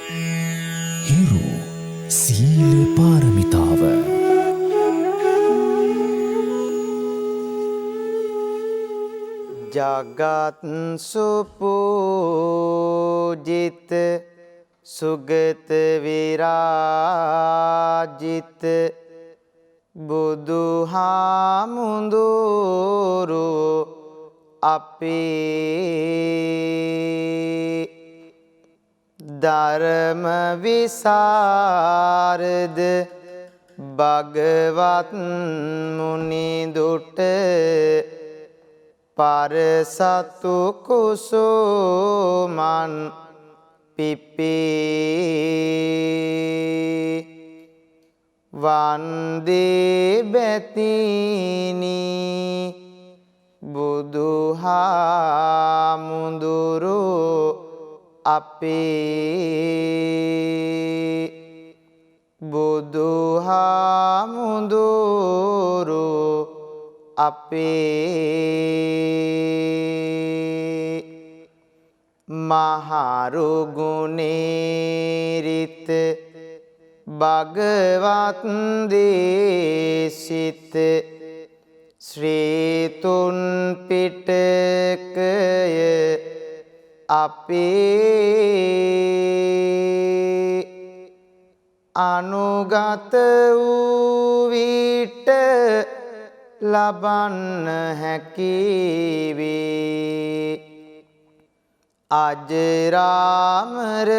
හිරු සීල පාරමිතාව ජගත් සුපූජිත සුගත විරාජිත බුදුහාමුදුරු අපේ ධර්ම විසරද භගවත් මුනි දුට පරසතු කුසුමන් පිපේ වන්දේ බැතිනි බුදුහාමුදුරු අපේ බුදුහාමුදුරු අපේ මහරුගුණේරිත භගවත් දේශිත ශ්‍රී තුන් පිටකය අපේ අනුගත වූ විට ලබන්න හැකිවේ අජරාමර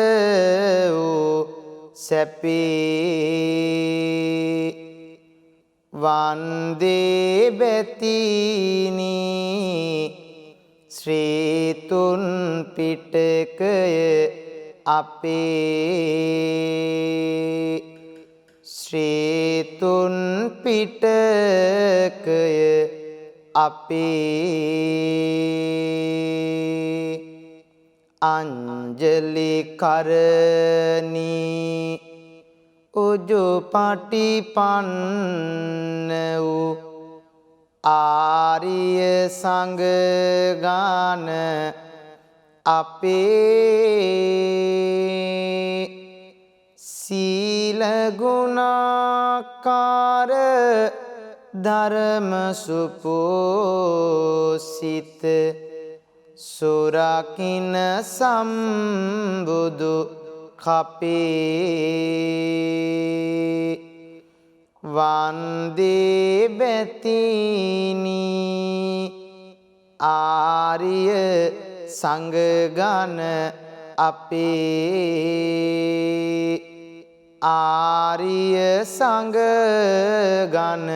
වූ සැපේ වන්දේ බැතිනි ශ්‍රී තුන් පිටකය අපේ ශ්‍රී තුන් පිටකය අපේ අංජලි කරණී උජුපටිපන්න වූ ආර්ය සංඝගණ අපේ සීල ගුණාකාර ධර්ම සුපෝසිත සුරකින්න සම්බුදු කපේ වන්දේ බැතිනි ආර්ය සංඝගණ අපේ ආර්ය සංඝගණ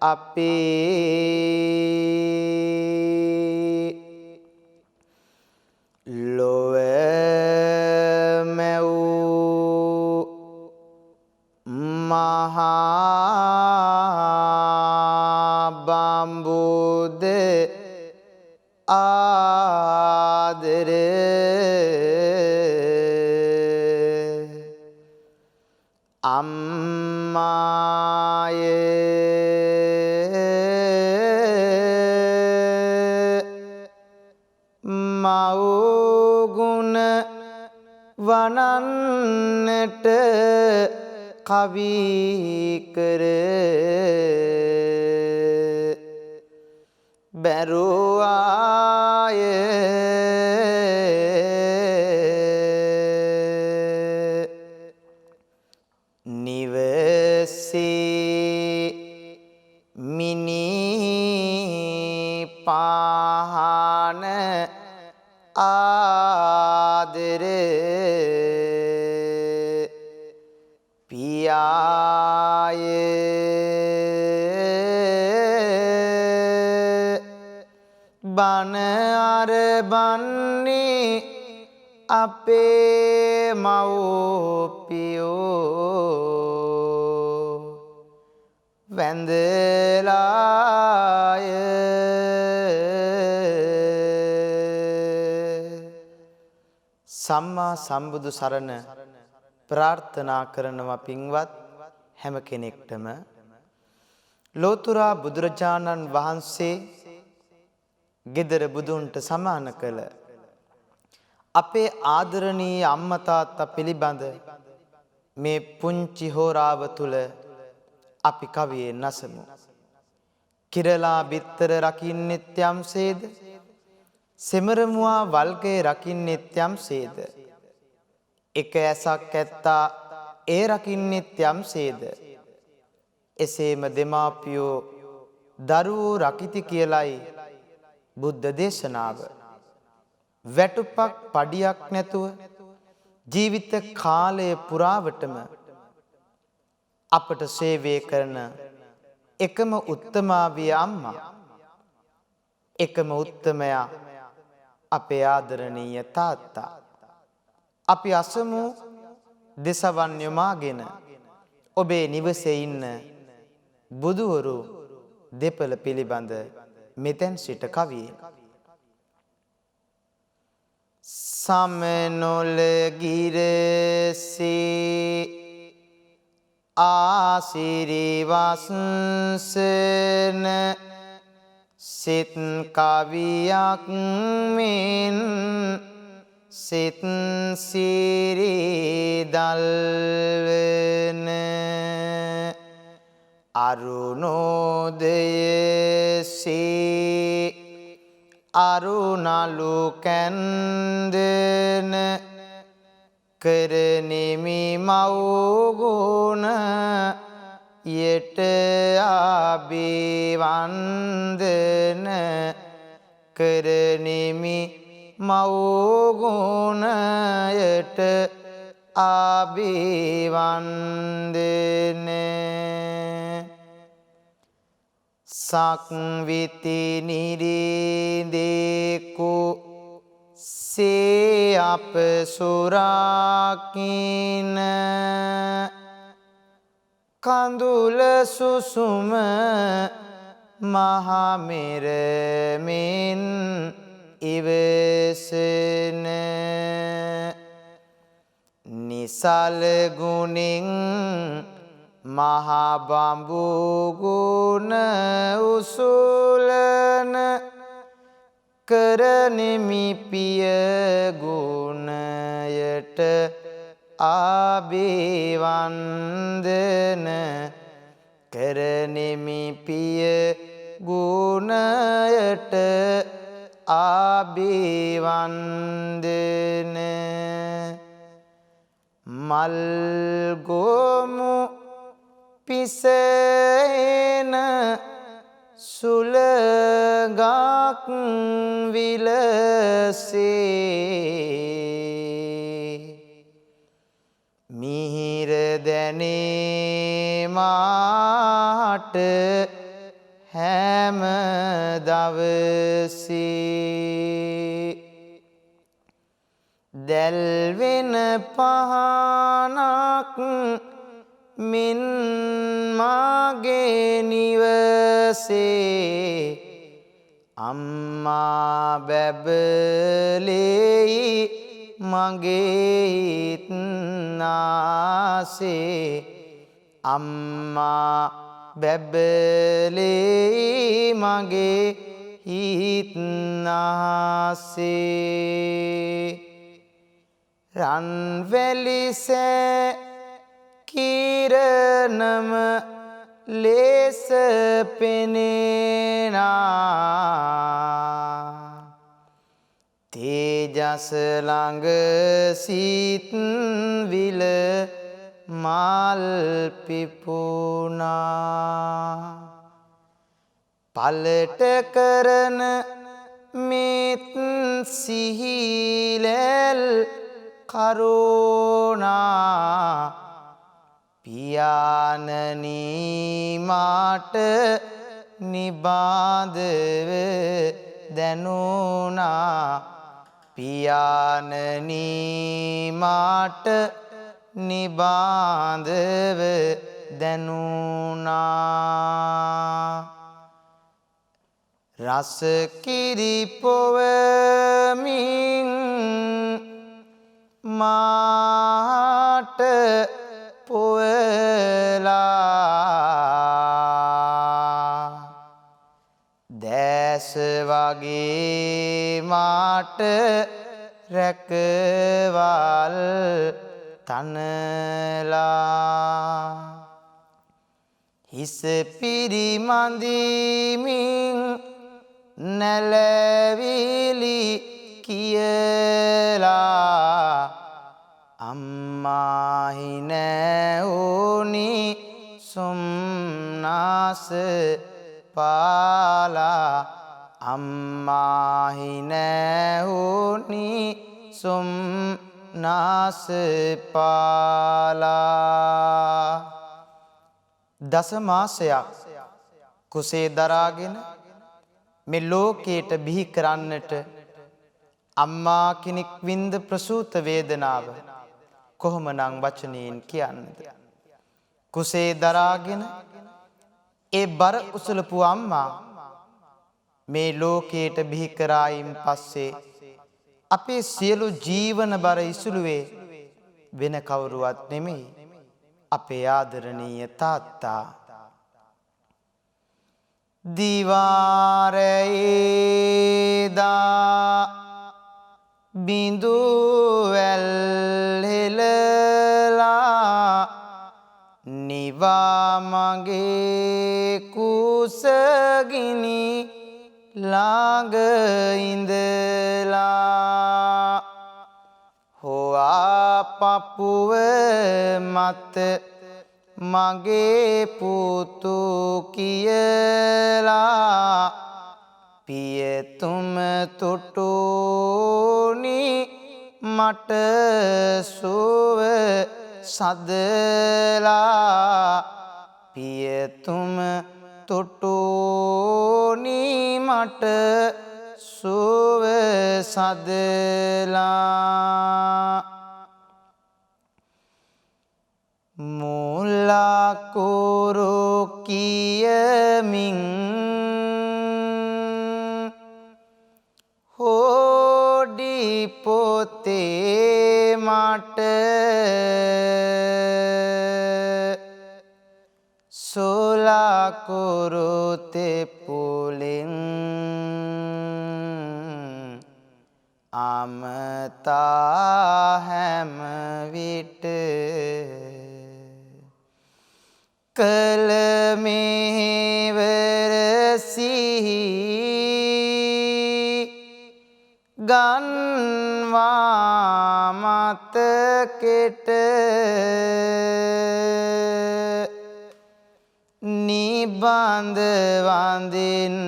අපේ ලොව මැවූ මහා බඹුද ආදර අම්මාය මව්ගුණ වනන්නට කවි කර බැරුවාය නිවසේ මිනි පාහන ආදර පියාය බණ අරබන්නේ අපේ මව්පියෝ වැඳලාය සම්මා සම්බුදු සරණ ප්‍රාර්ථනා කරනවා පින්වත් හැම කෙනෙක්ටම ලෝතුරා බුදුරජාණන් වහන්සේ ගෙදර බුදුන්ට සමාන කළ අපේ ආදරණීය අම්මා තාත්තා පිළිබඳ මේ පුංචි හෝරාව තුල අපි කවියෙන් නසමු. කිරලා බිත්තර රකින්නෙත් යම්සේද, සෙමරමුවා වල්ගේ රකින්නෙත් යම්සේද, එක ඇසක් ඇත්තා ඒ රකින්නෙත් යම්සේද, එසේම දෙමාපියෝ දරුවෝ රකිති කියලයි බුද්ධ දේශනාව. වැටුපක් පඩියක් නැතුව ජීවිත කාලය පුරාවටම අපට සේවය කරන එකම උත්තමාවිය අම්මා, එකම උත්තමයා අපේ ආදරණීය තාත්තා. අපි අසමු දෙසවන් යොමාගෙන ඔබේ නිවසේ ඉන්න බුදුවරු දෙපළ පිළිබඳ මෙතෙන් සිට කවියෙන්. සමනොල ගිරසේ ආසිරිවස්සන සිත් කවියක් මෙන් සිත් සිරිදල්වන අරුණෝදයසේ අරුණලු කැන්දන කරනෙමි මව්ගුණ යට අභිවන්දන කරනෙමි මව්ගුණයට අභිවන්දන සක්විති නිරිදෙකු සේ අප සුරාකින කඳුල සුසුම මහමෙරමින් ඉවසන නිසල ගුණින් මහබඹු ගුණ උසුලන කරනෙමි පිය ගුණයට අභිවන්දන කරනෙමි පිය ගුණයට අභිවන්දන මල්ගොමු පිසෙන සුලගක් විලසේ මිහිර දැනීමට හැම දවසේ දැල්වෙන පහනක් මින් මාගේ නිවසේ අම්මා බැබලෙයි මගේ හිත් නාසේ අම්මා බැබලෙයි මගේ හිත් නාසේ රන්වැලිසෑ කිරණම ලේස පෙනෙනා තේජස ළඟ සිත් විල මල් පිපුණා පලට කරන මෙත් සිහිලැල් කරුණා පියාණනි මාට නිබාධව දැනුණා පියාණනි මාට නිබාධව දැනුණා රස කිරි පොවමින් මාට පොවලා දැස වගේ මාට රැකවල් තනලා හිස පිරිමඳිමින් නැලවිලි කියලා අම්මාහි නැවුනි සොම්නස පාලා අම්මාහි නැවුනි සොම්නස පාලා දස මාසයක් කුසේ දරාගෙන මේ ලෝකයට බිහි කරන්නට අම්මා කෙනෙක් වින්ද ප්‍රසූත වේදනාව කොහොමනම් වචනයෙන් කියන්නද? කුසේ දරාගෙන ඒ බර උසලපු අම්මා මේ ලෝකයට බිහි කරායින් පස්සේ අපේ සියලු ජීවන බර ඉසුළුවේ වෙන කවුරුවත් නෙමෙයි අපේ ආදරණීය තාත්තා. දිවාරයේදා බිඳුවැල් හෙළලා නිවා මගේ කුසගිනි ළඟ ඉඳලා හොවා පපුව මත මගේ පුතු කියලා පියතුම තුටුනි මට සුව සදලා පියතුම තුටුනි මට සුව සදලා මුලකුරු කියමින් හොඩි පොතේ මට සොලකුරු තෙපුලෙන් අමතා හැම විට කල මෙහෙවර සිහි ගන්වා මතකෙට නිබඳ වඳින්නෙමි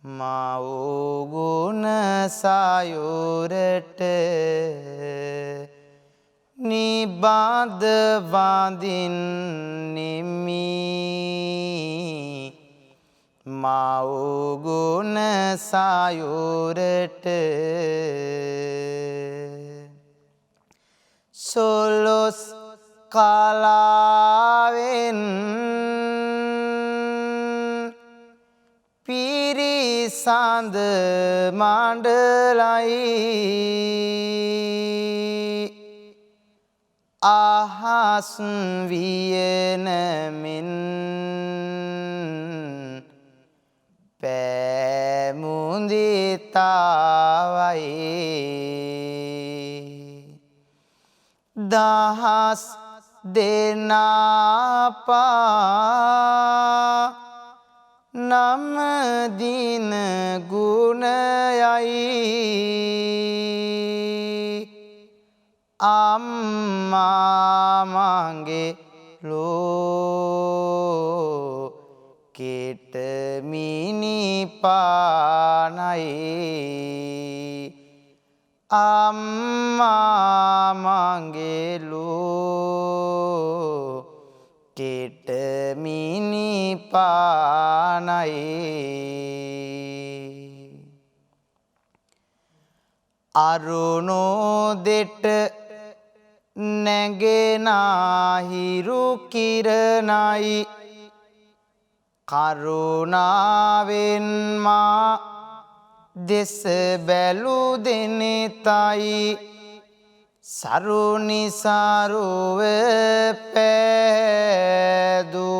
මවුගුණ සයුරට නිබඳ වඳින්නෙමි මවුගුණ සයුරට සොලොස් කලාවෙන් පිරිසඳ මණ්ඩලයි අහස් වියනමින් පෑමුදිතාවයි දහස් දෙනාපා නම්දින ගුණයයි අම්මා මගේ ලෝකෙට මිනිපානයි අම්මා මගේ ලෝකෙට මිනිපානයි අරුණෝදෙට නැගෙනහිරු කිරණයි කරුණාවෙන් මා දෙස බැලු දෙනෙතයි සරුනිසරුව පෑදු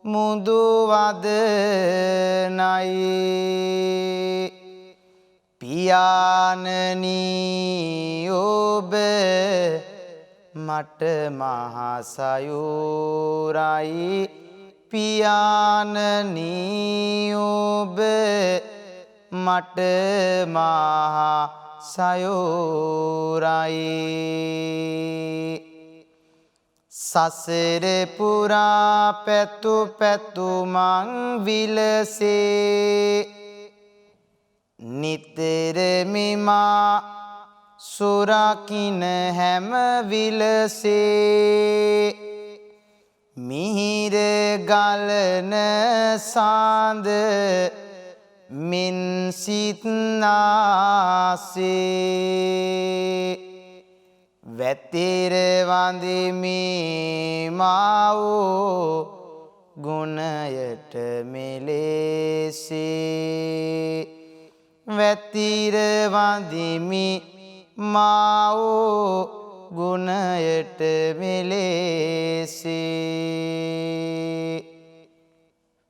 මුදු වදනයි පියාණනි ඔබ මට මහසයුරයි පියාණනි ඔබ මට මහසයුරයි සසර පුරා පැතු පැතුමන් විලසේ නිතර මිමා සුරකින්න හැම විලසේ මිහිර ගලන සාඳ මින් සිත්නාසේ වැතිර වඳිමි මාවෝ ගුණයට මෙලෙසේ වැතිර වඳිමි මාවෝ ගුණයට මෙලෙසේ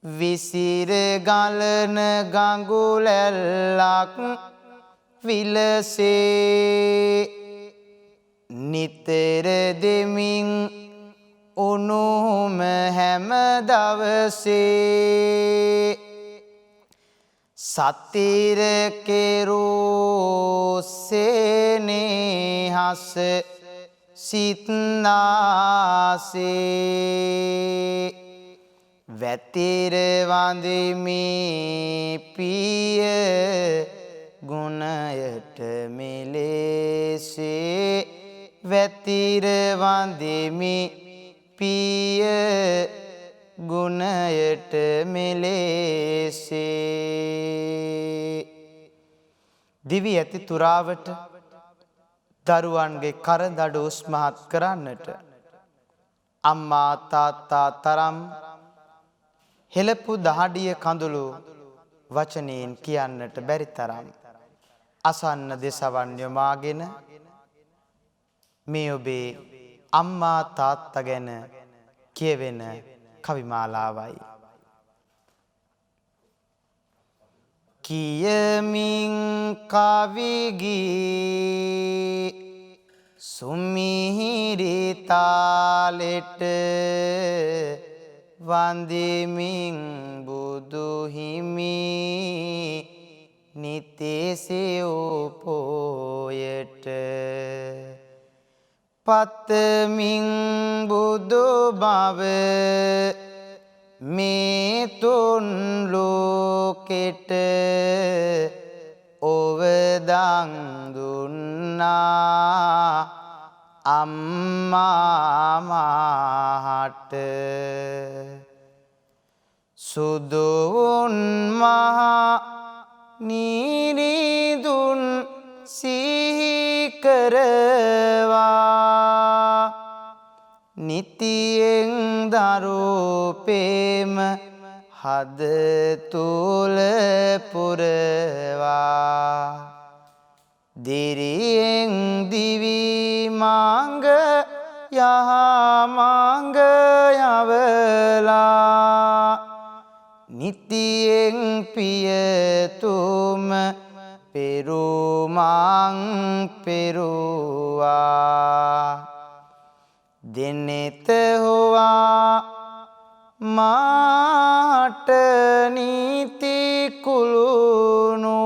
විසිර ගලන ගඟුලැල්ලක් විලසේ නිතර දෙමින් උණුහුම හැම දවසේ සතිර කෙරෝසේනේහස සිත්නාසේ වැතිර වඳිමි පිය ගුණයට මෙලෙසේ වැතිර වඳිමි පිය ගුණයට මෙලෙසේ දිවි ඇති තුරාවට දරුවන්ගේ කරදඬු උස්මහත් කරන්නට අම්මා තාත්තා තරම් හෙළපු දහඩිය කඳුළු වචනයෙන් කියන්නට බැරි තරම් අසන්න දෙසවන් යොමාගෙන මේ ඔබේ අම්මා තාත්තා ගැන කියවෙන කවිමාලාවයි. කියමින් කවිගී සුමිහිරි තාලෙට වන්දිමින් බුදුහිමි නිතෙසියෝ පෝයට පතමින් බුදු බව මේ තුන් ලෝකෙට ඔවදන් දුන්නා අම්මා මහට සුදුන් මහා නිරිදුන් සිහිකරවා නිතියෙන් දරුපේම හද තුල පුරවා දිරියෙන් දිවි මාංග යහ මාංග යවලා නිතියෙන් පියතුම පෙරුමං පෙරුවා දෙනෙත හොවා මාට නීති කුළුණු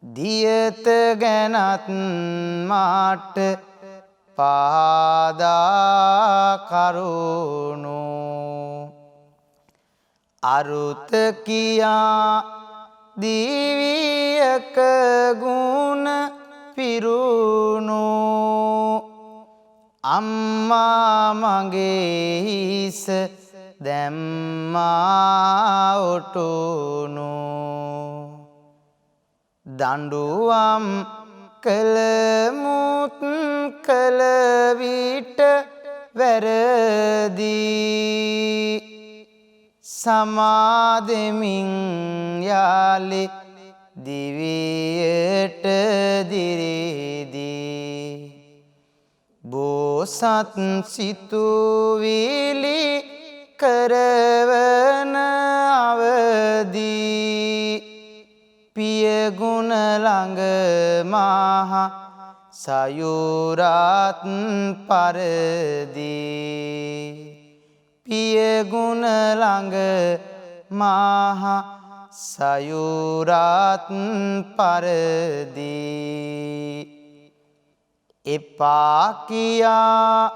දියත ගැනත් මාට පාදා කරුණු අරුත කියා දිවියක ගුණ පිරුණු අම්මා මගේ හිස දැම්මා ඔටුනු දඬුවම් කළමුත් කළ විට වැරදී සමාදෙමින් යාලි දිවියට දිරිදී බෝසත් සිතුවිලි කරවන අවදී පියගුණ ළඟ මහ සයුරත් පරදී පියගුණ ළඟ මහ සයුරත් පරදී එපා කියා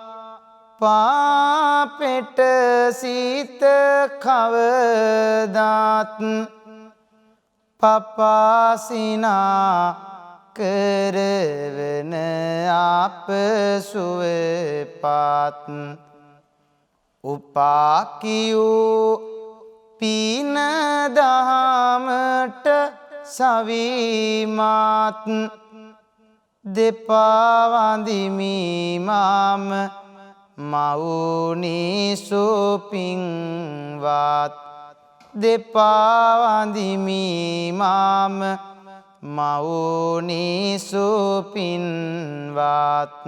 පාපෙට සිත කවදාත් පපාසිනා කරවන අප සුවපත් උපාකියෝ පින දහමට සවිමාත් දෙපා වඳිමි මම මවුනිසු පින්වත් දෙපා වඳිමි මම මවුනිසු පින්වත්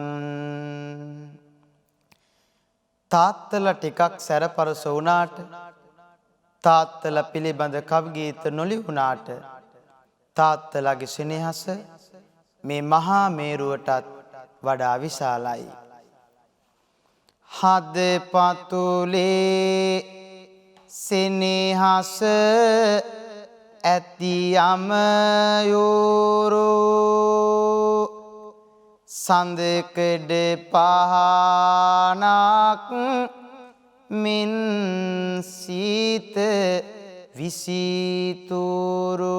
තාත්තලා ටිකක් සැරපරස වුණාට තාත්තලා පිළිබඳ කවි ගීත නොලියුණාට තාත්තලාගේ සෙනෙහස මේ මහා මේරුවටත් වඩා විශාලයි. හදපතුලේ සෙනෙහස ඇති අමයෝරෝ සඳකඩ පහනක් මින් සීත විසිතුරු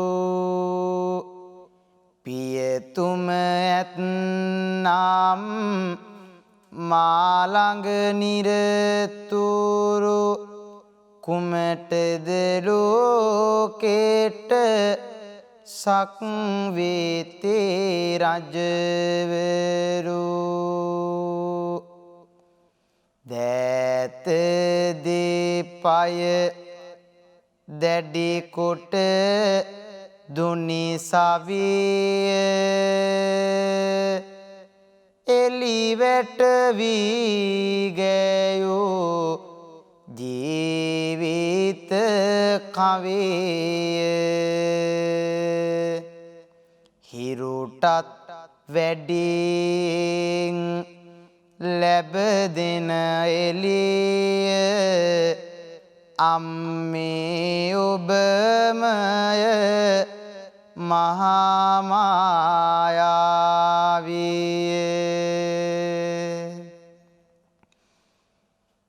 පියතුම ඇත්නම් මාළඟ නිරතුරු කුමටද ලෝකෙට සක්විතේ රජවරු දෑත දෙපය දැඩි කොට දුනි සවිය එලිවැට වී ගෑයෝ ජීවිත කවිය හිරුටත් වැඩියෙන් ලැබදෙන එළිය අම්මේ ඔබමය මහාමායාවිය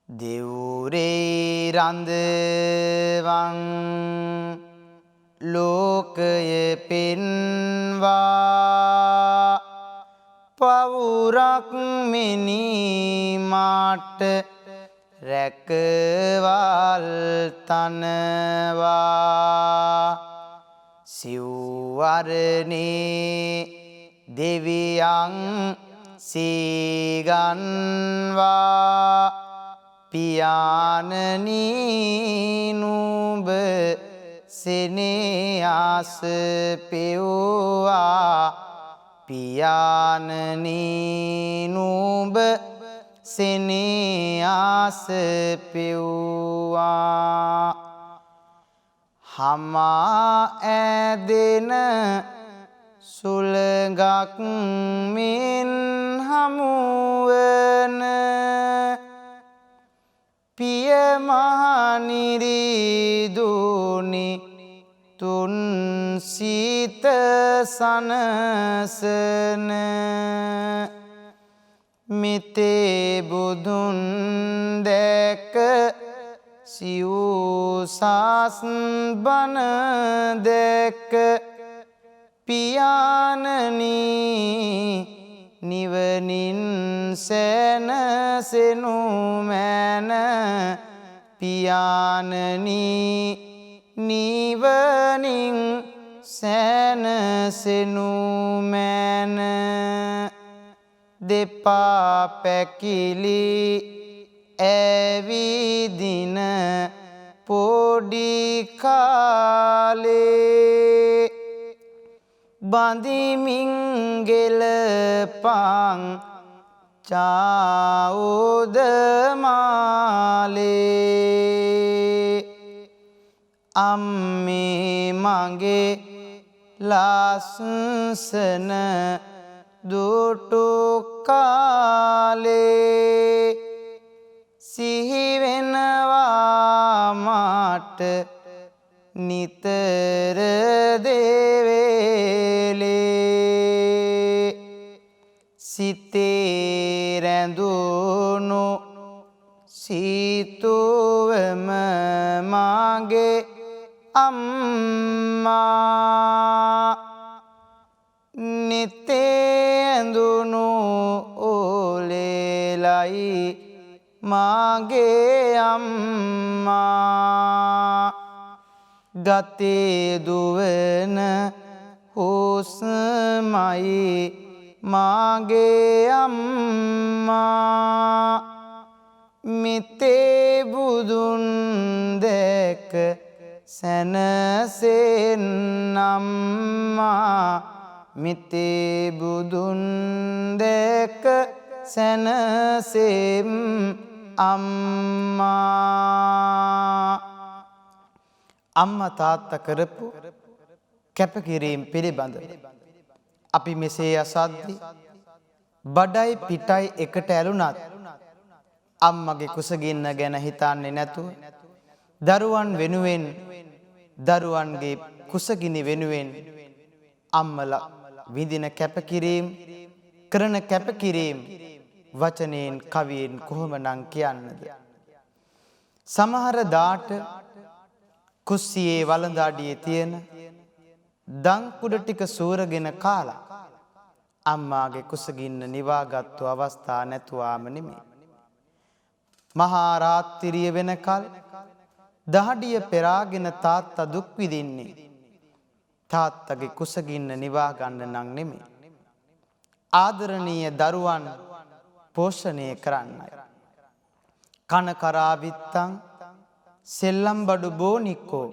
දෙවුරේ රඳවන් ලෝකය පෙන්වා පවුරක් මිනිමාට රැකවල් තනවා සිව්වරණේ දෙවියන් සීගන්වා පියාණනී නුඹ සෙනෙහස පෙව්වා පියාණනී නුඹ සෙනෙහස පෙව්වා හමා ඇදෙන සුළඟක් මෙන් හමුවන පිය මහනිරිදුනි තුන් සිත සනසන මිතේ බුදුන් දැක සිව්සස් බණ දැක පියාණනී නිවනින් සැනසෙනු මැන පියාණනී නිවනින් සැනසෙනු මැන දෙපා පැකිලි ඇවිදින පොඩි කාලේ බඳිමින් ගෙලපං චෞදමාලේ අම්මේ මගේ ලස්සන දුටු කාලේ සිහිවෙනවා මට නිතර දෙවේලේ සිතේ රැඳුණු සීතුවම මගේ අම්මා නිතේ ඇඳුණු ඕලෙලයි මගේ අම්මා ගතේ දුවන හුස්මයි මගේ අම්මා මිතේ බුදුන් දැක සැනසෙන්නම්මා මිතේ බුදුන් දැක සැනසෙම් අම්මා අම්මා තාත්තා කරපු කැපකිරීම පිළිබඳ අපි මෙසේ අසද්දි බඩයි පිටයි එකට ඇලුනත් අම්මගේ කුසගින්න ගැන හිතන්නේ නැතුව දරුවන් වෙනුවෙන් දරුවන්ගේ කුසගිනි වෙනුවෙන් අම්මලා විඳින කැපකිරීම කරන කැපකිරීම වචනයෙන් කවියෙන් කොහොමනම් කියන්නද සමහර දාට කුස්සියේ වළඳ අඩියේ තියෙන දන් කුඩ ටික සූරගෙන කාලා අම්මාගේ කුසගින්න නිවාගත්තු අවස්ථා නැතුවාම නෙමෙයි මහා රාත්‍රිය වෙනකල් දහඩිය පෙරාගෙන තාත්තා දුක් විඳින්නේ තාත්තගේ කුසගින්න නිවා ගන්න නම් නෙමෙයි ආදරණීය දරුවන් පෝෂණය කරන්නයි කන කරාවිත්තං සෙල්ලම් බඩු බෝනික්කෝ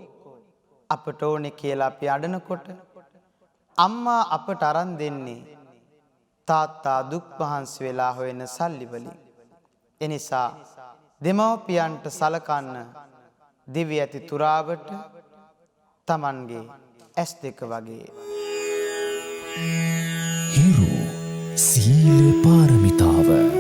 අපට ඕනේ කියලා අපි අඬනකොට අම්මා අපට අරන් දෙන්නේ තාත්තා දුක් මහන්සි වෙලා හොයන සල්ලි වලින් එනිසා දෙමව්පියන්ට සලකන්න දිව්‍ය ඇති තුරාවට Tamanගේ ඇස් දෙක වගේ හිරු සීල පාරමිතාව